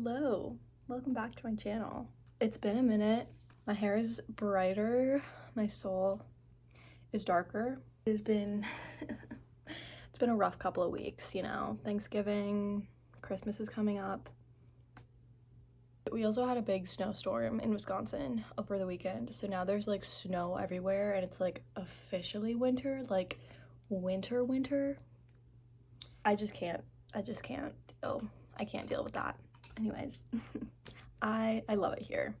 Hello, welcome back to my channel. It's been a minute. My hair is brighter, my soul is darker. It's been a rough couple of weeks, you know. Thanksgiving, Christmas is coming up. We also had a big snowstorm in Wisconsin over the weekend, so now there's like snow everywhere and it's like officially winter, like winter. I can't deal with that. Anyways, I love it here.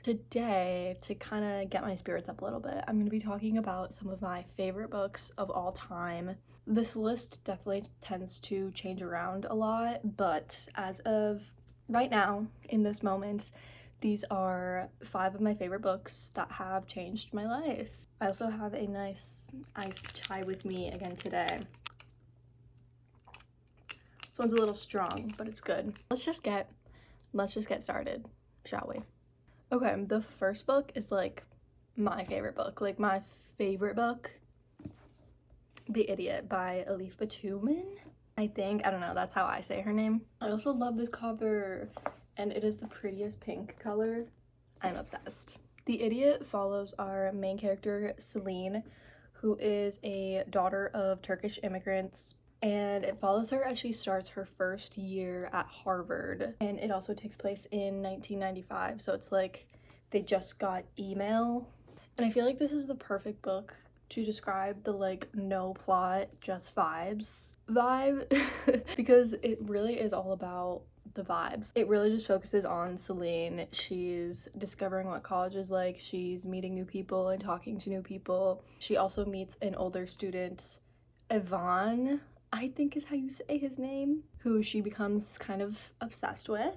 Today, to kind of get my spirits up a little bit, I'm going to be talking about some of my favorite books of all time. This list definitely tends to change around a lot, but as of right now, in this moment, these are 5 of my favorite books that have changed my life. I also have a nice iced chai with me again today. This one's a little strong, but it's good. Let's just get started, shall we? Okay, the first book is like my favorite book. The Idiot by Elif Batuman. I don't know, that's how I say her name. I also love this cover, and it is the prettiest pink color. I'm obsessed. The Idiot follows our main character, Celine, who is a daughter of Turkish immigrants, and it follows her as she starts her first year at Harvard. And it also takes place in 1995, so it's like they just got email. And I feel like this is the perfect book to describe the like no plot, just vibes vibe because it really is all about the vibes. It really just focuses on Celine. She's discovering what college is like, she's meeting new people and talking to new people. She also meets an older student, Ivan, I think is how you say his name, who she becomes kind of obsessed with.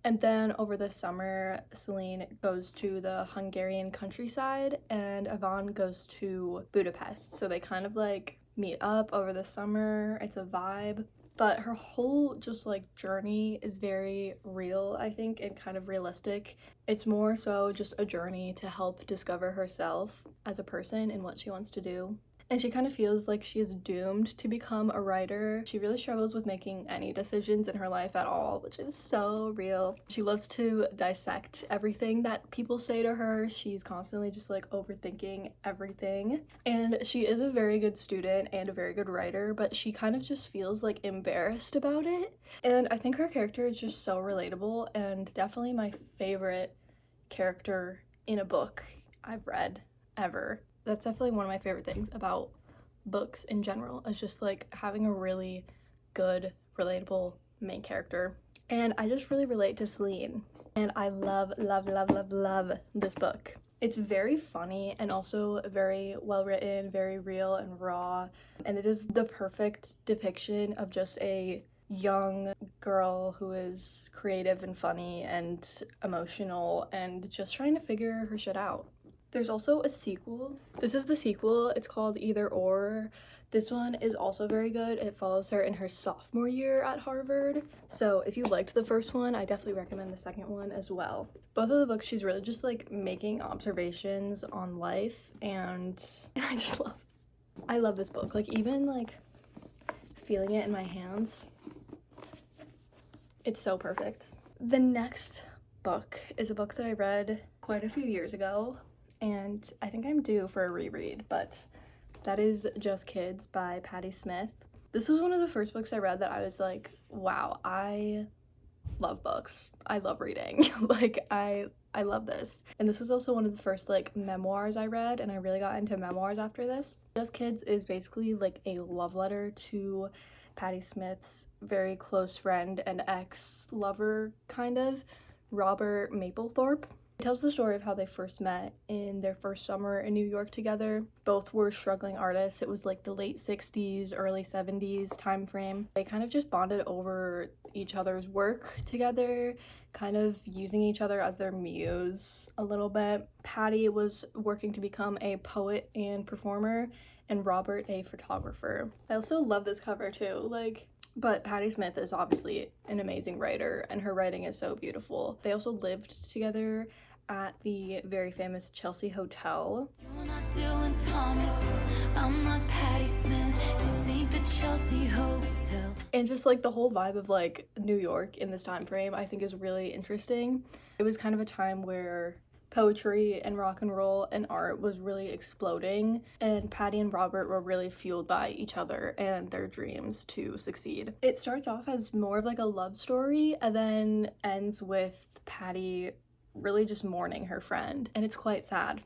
And then over the summer, Celine goes to the Hungarian countryside and Ivan goes to Budapest. So they kind of like meet up over the summer. It's a vibe. But her whole just like journey is very real, I think, and kind of realistic. It's more so just a journey to help discover herself as a person and what she wants to do. And she kind of feels like she is doomed to become a writer. She really struggles with making any decisions in her life at all, which is so real. She loves to dissect everything that people say to her. She's constantly just like overthinking everything. And she is a very good student and a very good writer, but she kind of just feels like embarrassed about it. And I think her character is just so relatable and definitely my favorite character in a book I've read ever. That's definitely one of my favorite things about books in general, is just like having a really good, relatable main character. And I just really relate to Celine. And I love this book. It's very funny and also very well written, very real and raw. And it is the perfect depiction of just a young girl who is creative and funny and emotional and just trying to figure her shit out. There's also a sequel. This is the sequel. It's called Either Or. This one is also very good. It follows her in her sophomore year at Harvard. So if you liked the first one, I definitely recommend the second one as well. Both of the books, she's really just like making observations on life, and I love this book. Like even like feeling it in my hands, it's so perfect. The next book is a book that I read quite a few years ago, and I think I'm due for a reread, but that is Just Kids by Patti Smith. This was one of the first books I read that I was like, wow, I love books. I love reading. Like I love this. And this was also one of the first like memoirs I read, and I really got into memoirs after this. Just Kids is basically like a love letter to Patti Smith's very close friend and ex-lover, kind of, Robert Mapplethorpe. It tells the story of how they first met in their first summer in New York together. Both were struggling artists. It was like the late 60s, early 70s time frame. They kind of just bonded over each other's work together, kind of using each other as their muse a little bit. Patti was working to become a poet and performer, and Robert a photographer. I also love this cover too. But Patti Smith is obviously an amazing writer, and her writing is so beautiful. They also lived together at the very famous Chelsea Hotel. You're not Dylan Thomas, I'm not Patti Smith, this ain't the Chelsea Hotel. And just like the whole vibe of like New York in this time frame I think is really interesting. It was kind of a time where poetry and rock and roll and art was really exploding, and Patty and Robert were really fueled by each other and their dreams to succeed. It starts off as more of like a love story and then ends with Patty really just mourning her friend, and it's quite sad,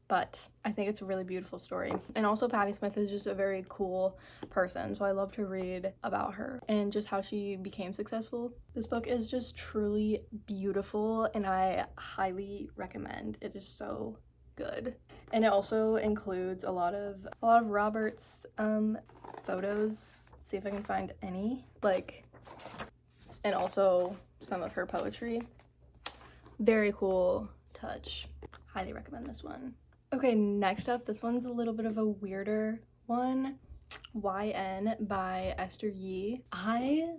but I think it's a really beautiful story. And also Patti Smith is just a very cool person, so I love to read about her and just how she became successful. This book is just truly beautiful and I highly recommend. It is so good. And it also includes a lot of Robert's photos. Let's see if I can find any, like, and also some of her poetry. Very cool touch. Highly recommend this one. Okay, next up, this one's a little bit of a weirder one. YN by Esther Yee. I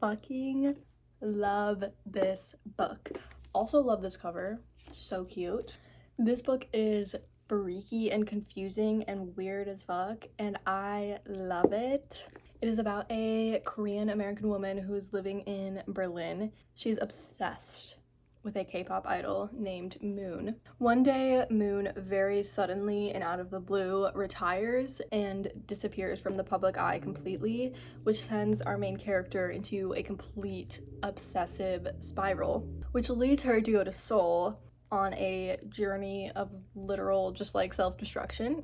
fucking love this book. Also love this cover. So cute. This book is freaky and confusing and weird as fuck, and I love it. It is about a Korean American woman who is living in Berlin. She's obsessed with a K-pop idol named Moon. One day, Moon very suddenly and out of the blue retires and disappears from the public eye completely, which sends our main character into a complete obsessive spiral, which leads her to go to Seoul on a journey of literal just like self-destruction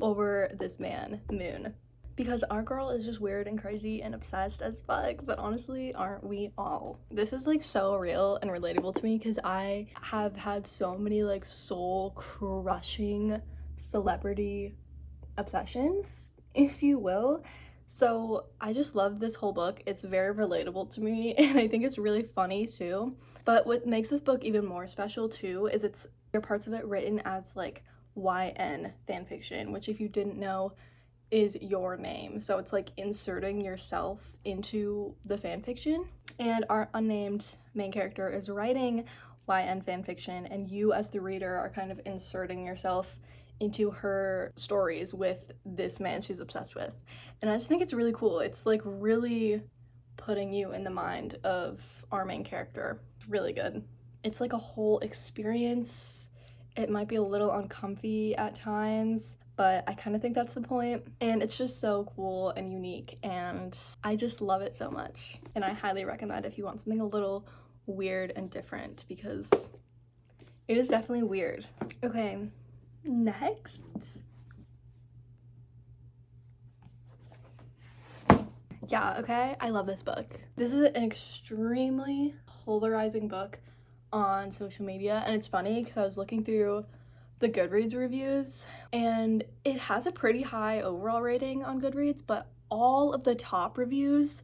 over this man, Moon. Because our girl is just weird and crazy and obsessed as fuck, but honestly, aren't we all? This is like so real and relatable to me because I have had so many like soul-crushing celebrity obsessions, if you will. So I just love this whole book. It's very relatable to me and I think it's really funny too. But what makes this book even more special too is there are parts of it written as like YN fanfiction, which if you didn't know is your name. So it's like inserting yourself into the fanfiction. And our unnamed main character is writing YN fanfiction, and you as the reader are kind of inserting yourself into her stories with this man she's obsessed with. And I just think it's really cool. It's like really putting you in the mind of our main character. It's really good. It's like a whole experience. It might be a little uncomfy at times, but I kind of think that's the point. And it's just so cool and unique, and I just love it so much. And I highly recommend if you want something a little weird and different, because it is definitely weird. Okay, next. Yeah, okay, I love this book. This is an extremely polarizing book on social media, and it's funny because I was looking through the Goodreads reviews and it has a pretty high overall rating on Goodreads, but all of the top reviews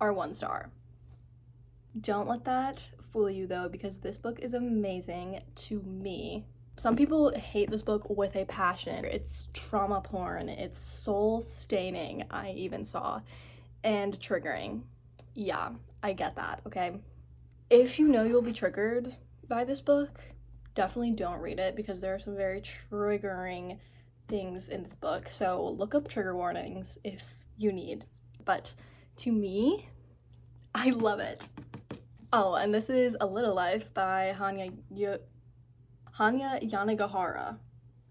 are 1 star. Don't let that fool you though, because this book is amazing to me. Some people hate this book with a passion. It's trauma porn, it's soul staining, I even saw, and triggering. Yeah, I get that, okay? If you know you'll be triggered by this book, definitely don't read it because there are some very triggering things in this book. So look up trigger warnings if you need. But to me, I love it. Oh, and this is A Little Life by Hanya Yanagihara.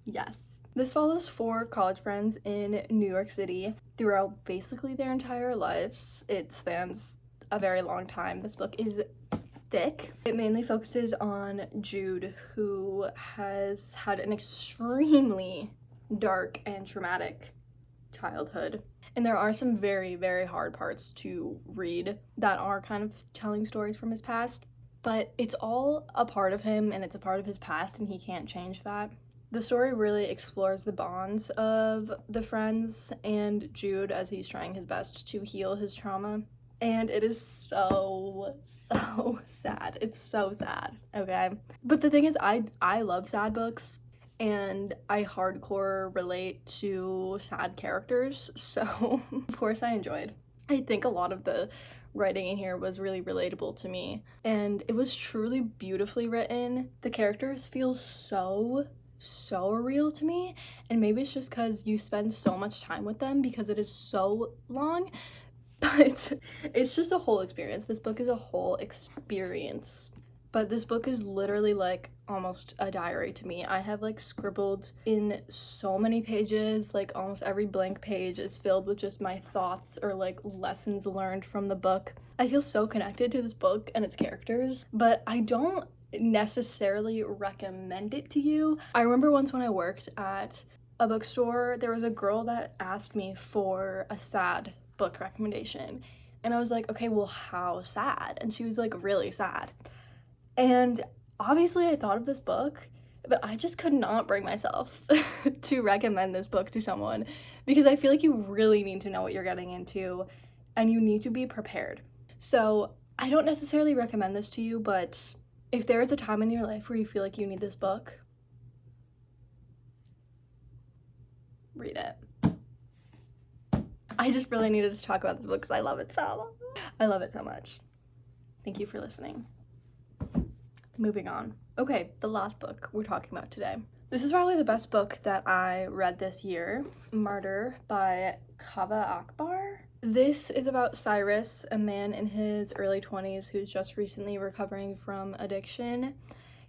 Yes. This follows 4 college friends in New York City throughout basically their entire lives. It spans a very long time. This book is thick. It mainly focuses on Jude, who has had an extremely dark and traumatic childhood. And there are some very, very hard parts to read that are kind of telling stories from his past, but it's all a part of him and it's a part of his past and he can't change that. The story really explores the bonds of the friends and Jude as he's trying his best to heal his trauma. And it is so sad. It's so sad, okay? But the thing is, I love sad books, and I hardcore relate to sad characters, so of course I enjoyed. I think a lot of the writing in here was really relatable to me, and it was truly beautifully written. The characters feel so real to me, and maybe it's just because you spend so much time with them because it is so long. But it's just a whole experience. This book is a whole experience. But this book is literally like almost a diary to me. I have like scribbled in so many pages, like almost every blank page is filled with just my thoughts or like lessons learned from the book. I feel so connected to this book and its characters, but I don't necessarily recommend it to you. I remember once when I worked at a bookstore, there was a girl that asked me for a sad book recommendation. And I was like, okay, well, how sad? And she was like, really sad. And obviously I thought of this book, but I just could not bring myself to recommend this book to someone because I feel like you really need to know what you're getting into and you need to be prepared. So I don't necessarily recommend this to you, but if there is a time in your life where you feel like you need this book, read it. I just really needed to talk about this book because I love it so much. I love it so much. Thank you for listening. Moving on. Okay, the last book we're talking about today. This is probably the best book that I read this year, Martyr by Kaveh Akbar. This is about Cyrus, a man in his early 20s who's just recently recovering from addiction.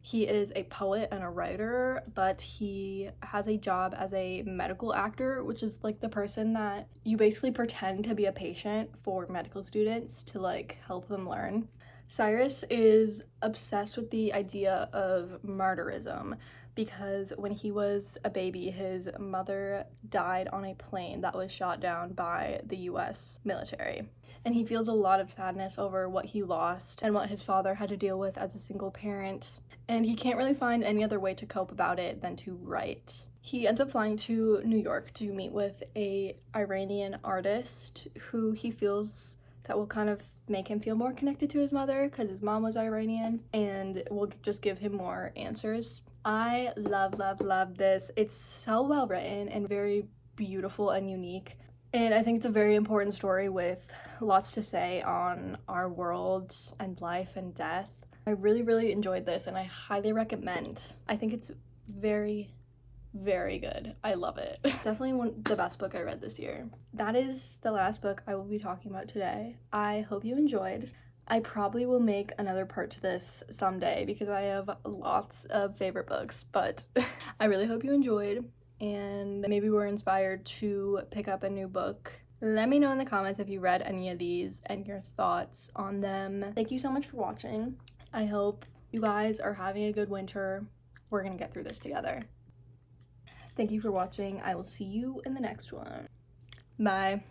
He is a poet and a writer, but he has a job as a medical actor, which is like the person that you basically pretend to be a patient for medical students to like help them learn. Cyrus is obsessed with the idea of martyrism because when he was a baby, his mother died on a plane that was shot down by the US military. And he feels a lot of sadness over what he lost and what his father had to deal with as a single parent. And he can't really find any other way to cope about it than to write. He ends up flying to New York to meet with an Iranian artist who he feels that will kind of make him feel more connected to his mother because his mom was Iranian and will just give him more answers. I love this. It's so well written and very beautiful and unique. And I think it's a very important story with lots to say on our world and life and death. I really enjoyed this and I highly recommend. I think it's very good. I love it. Definitely the best book I read this year. That is the last book I will be talking about today. I hope you enjoyed. I probably will make another part to this someday because I have lots of favorite books, but I really hope you enjoyed and maybe were inspired to pick up a new book. Let me know in the comments if you read any of these and your thoughts on them. Thank you so much for watching. I hope you guys are having a good winter. We're gonna get through this together. Thank you for watching. I will see you in the next one. Bye.